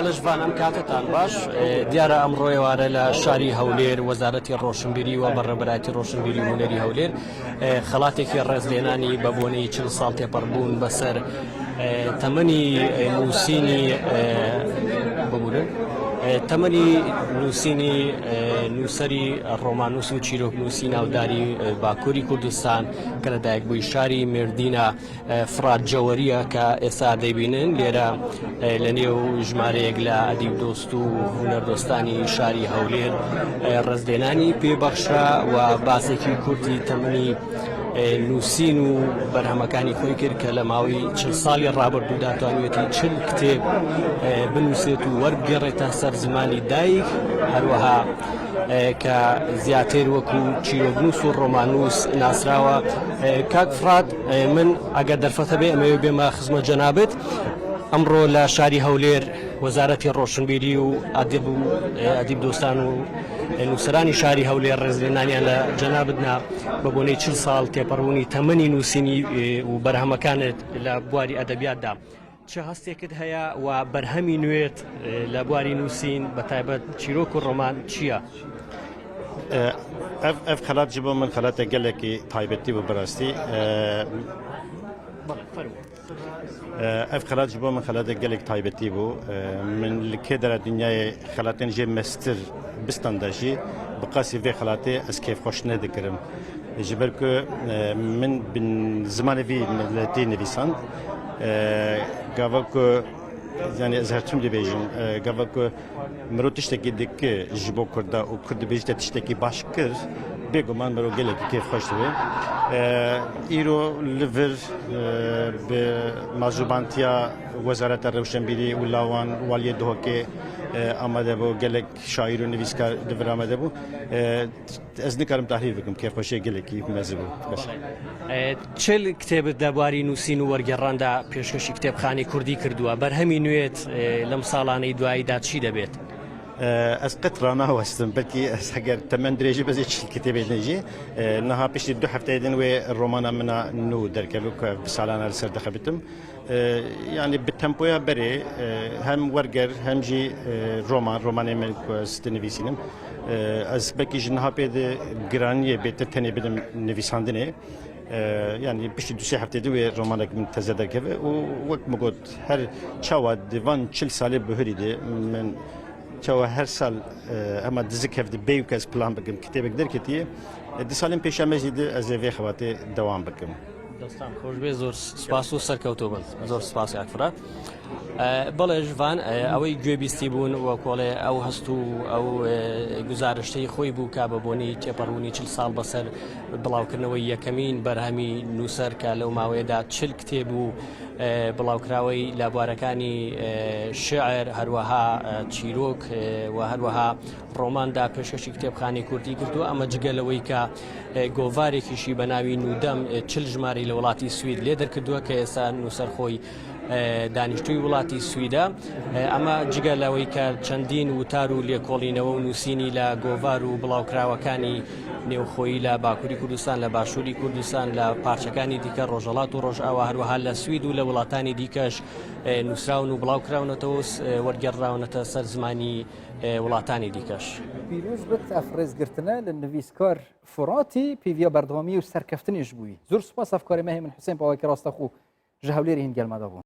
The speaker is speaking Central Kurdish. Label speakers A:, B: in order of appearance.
A: بەڵێژوان ئەم کاتتان باش دیارە ئەمڕۆ ئێوارە لە شاری هەولێر وەزارەتی ڕۆشنبیری و بەڕێبەرایەتی ڕۆشنبیری و هونەری هەولێر خەڵاتێکی ڕێزلێنانی بە بۆنەی 40 ساڵ تێپەڕبوون بەسەر تەمەنی نووسینی ببوورن تەمەنی نووسینی نووسری ڕۆمانوس و چیرۆک نووسی ناوداری باکووری کوردستان کە لەدایک بووی شاری مێردینە فرات جەوەریە کە ئێستا دەیبینن لێرە لە نێو ژمارەیەک لە ئەدیب دۆست و هونەردۆستانی شاری هەولێر ڕێزلێنانی پێبەخشرا و باسێکی کوردی تەمەنی نووسین و بەرهەمەکانی خۆی کرد کە لە ماوەی 40 ساڵی ڕابردوودا توانوێتی 40 کتێب بنووسێت و وەرگێڕێتە سەر زمانی دایک هەروەها کە زیاتر وەکو چیرۆکنووس و ڕۆمانوس ناسراوە. کاک فرات من ئەگەر دەرفەتە بێ ئەمەوێ بێمە خزمەت جەنابێت ئەمڕۆ لە شاری هەولێر وەزارەتی ڕۆشنبیری و ئەدیب دۆستان و نووسرانی شاری هەولێر ڕێزلێنانیان لە جەنابتنا بە بۆنەی 40 ساڵ تێپەڕبوونی تەمەنی نووسینی و بەرهەمەکانت لە بواری ئەدەبیاتدا چه هەستێکت هەیە و بەرهەمی نوێت لە بواری نووسین بەتایبەت چیرۆک و ڕۆمان چییە؟
B: ئەف خەلات ji bo min xelatê gelekî taybetî bû birastî ev xelat ji bo min xelatê gelek taybetî bû min li kê dere dinyayê xelatên jê mestir bistan de jî bi qasî vê xelatê ez kêfxweş nedikirim ji ber ku min bi zimanê vî milletî nivîsand gava ku yani ez her tüm dibêjim gava ku mirov tiştekî dike ji bo Kurda û Kurd dibêje te tiştekî baş kir bêguman mirov gelekî kêfxweş dibe. îro li vir bi mazûbantiya Wezareta Rewşenbîrî û lawan waliyê Duhokê amade bû gelek şaîr û nivîskar li vir amade bû ez nikarim tahrîr bikim kêfxweşiyê gelekî mezî bû.
A: چل کتێبت لە بواری نووسین و وەرگێڕاندا پێشکەشی کتێبخانی کوردی کردووە بەرهەمی نوێت لەم ساڵانەی دواییدا چی دەبێت؟
B: ez qet ranawestim belkî ez heger temen dirêjî bezê çil kitêbê nejî niha piştî 2 hefteyê din wê romana mina nû derkevû ku bi salan li ser dixebitim yani bi tempoya berê hem werger hem jî romanê min ku ez dinivîsînim ez belkî ji niha pê de giraniyê bêtir tenê bidim nivîsandinê yani piştî 2 hefteyê de wê romanek min teze derkeve û wek min got her çawa di van 40 salê bihirî de min çawa her sal ama dizik hevdi bêw kes plan bikim kitêbek derketiye di salên pêşeme jî de ez ê vê xebatê dewam bikim.
A: دەستان خۆش بێ زۆر سپاس و سەرکەوتۆ بن زۆر سپاس یاکفرات. بەڵێ ژوان ئەوەی گوێبیستی بوون وە کۆڵێ ئەو هەست و ئەو گزارشتەی خۆی بوو کا بە بۆنەی تێپەڕبوونی 40 ساڵ بەسەر بڵاوکردنەوەی یەکەمین بەرهەمی نووسەر کە لەو ماوەیەدا 40 کتێب و بڵاوکراوەی لە بوارەکانی شعر هەروەها چیرۆک و هەروەها ڕۆماندا پێشکەشی کتێبخانی کوردی کردو ئەمە جگەلەوەی کە گۆڤارێکیشی بە ناوی نودەم 40 ژماری لە وڵاتی سوید لێ دەرکردووە کە ئێستا نووسەر خۆی دانیشتووی وڵاتی سویدە ئەمە جگەلەوەی کە چەندین وتار و لێکۆڵینەوە و نووسینی لە گۆڤار و بڵاوکراوەکانی نێوخۆیی لە باکووری کوردستان لە باشووری کوردستان لە پارچەکانی دیکە ڕۆژهەڵات و ڕۆژئاوا هەروەها لە سوید و لە وڵاتانی دیکەش نووسراون و بڵاوکراونەتەوە وەرگێڕراونەتە سەر زمانی وڵاتانی دیکەش.
C: پیرۆز بێت ئەفرێزگرتنە لە نویسکار فراتی پێویە بەردەوامی و سەرکەفتنیش بووی زۆر سوپاس ئەفکاری مەهێ من حوسێن باوەکی ڕاستەخوو ji Hewlêrê hîn gelmeda bûn.